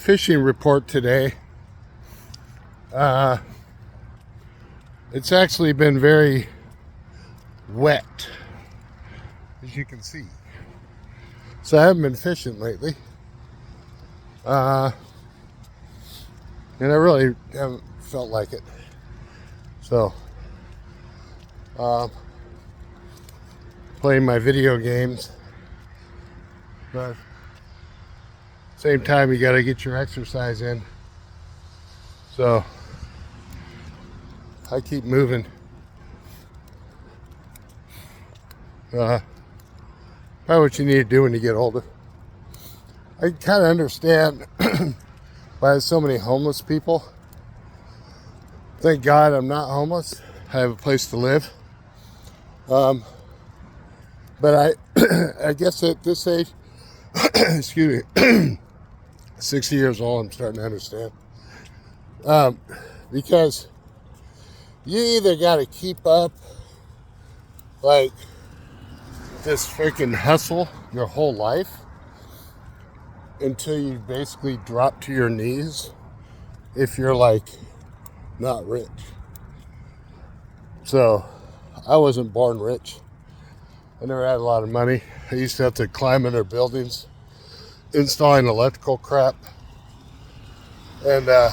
fishing report today. It's actually been very wet, as you can see. So I haven't been fishing lately. And I really haven't felt like it. So, playing my video games. But same time, you got to get your exercise in. So I keep moving. Probably what you need to do when you get older. I kind of understand why there's so many homeless people. Thank God I'm not homeless. I have a place to live. But I guess at this age, excuse me, 60 years old, I'm starting to understand. Because you either got to keep up like this freaking hustle your whole life until you basically drop to your knees if you're like not rich. So I wasn't born rich. I never had a lot of money. I used to have to climb under buildings, installing electrical crap. And then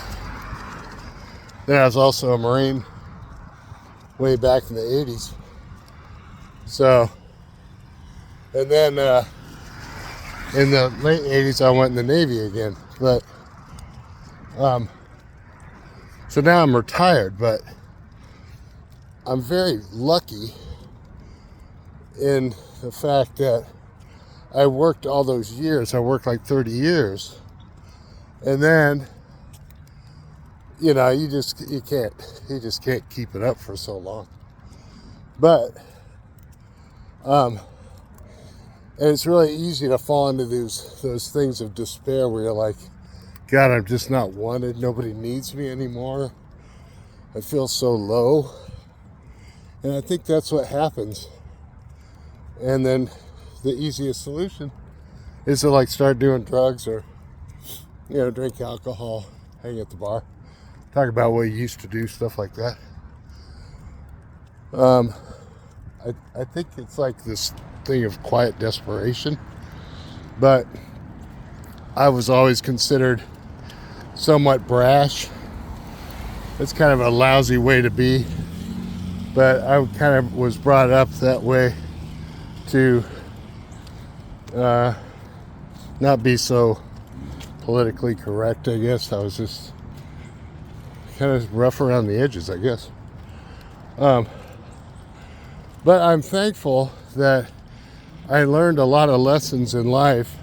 I was also a Marine way back in the 80s. So, and then in the late 80s, I went in the Navy again. But, so now I'm retired, but I'm very lucky in the fact that I worked all those years. I worked like 30 years. And then, you know, you just can't keep it up for so long. But, and it's really easy to fall into those things of despair where you're like, God, I'm just not wanted. Nobody needs me anymore. I feel so low. And I think that's what happens. And then the easiest solution is to like start doing drugs or, you know, drink alcohol, hang at the bar, talk about what you used to do, stuff like that. I think it's like this thing of quiet desperation, but I was always considered somewhat brash. It's kind of a lousy way to be, but I kind of was brought up that way to not be so politically correct, I guess. I was just kind of rough around the edges, I guess. But I'm thankful that I learned a lot of lessons in life.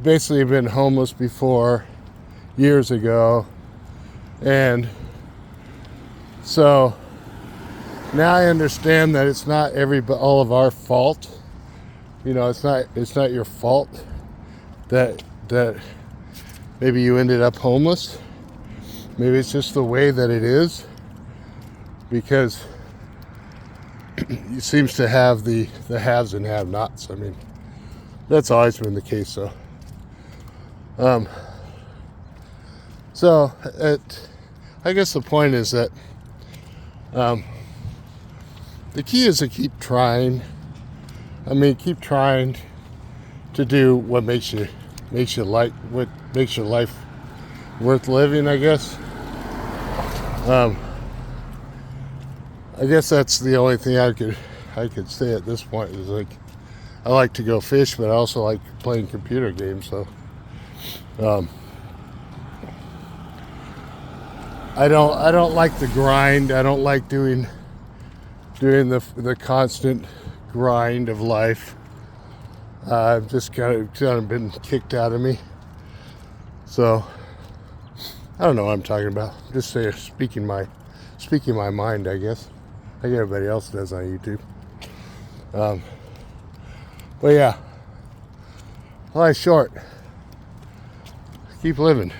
Basically, I've been homeless before, years ago, and so now I understand that it's not all of our fault. You know, it's not your fault that maybe you ended up homeless. Maybe it's just the way that it is, because it seems to have the haves and have-nots. I mean, that's always been the case, though. So I guess the point is that the key is to keep trying. I mean, keep trying to do what makes your life worth living, I guess. I guess that's the only thing I could say at this point is like, I like to go fish, but I also like playing computer games. So, I don't like the grind. I don't like doing the constant grind of life. I've just kind of been kicked out of me. So I don't know what I'm talking about. Just speaking my mind, I guess, like everybody else does on YouTube. But yeah, life's short. Keep living.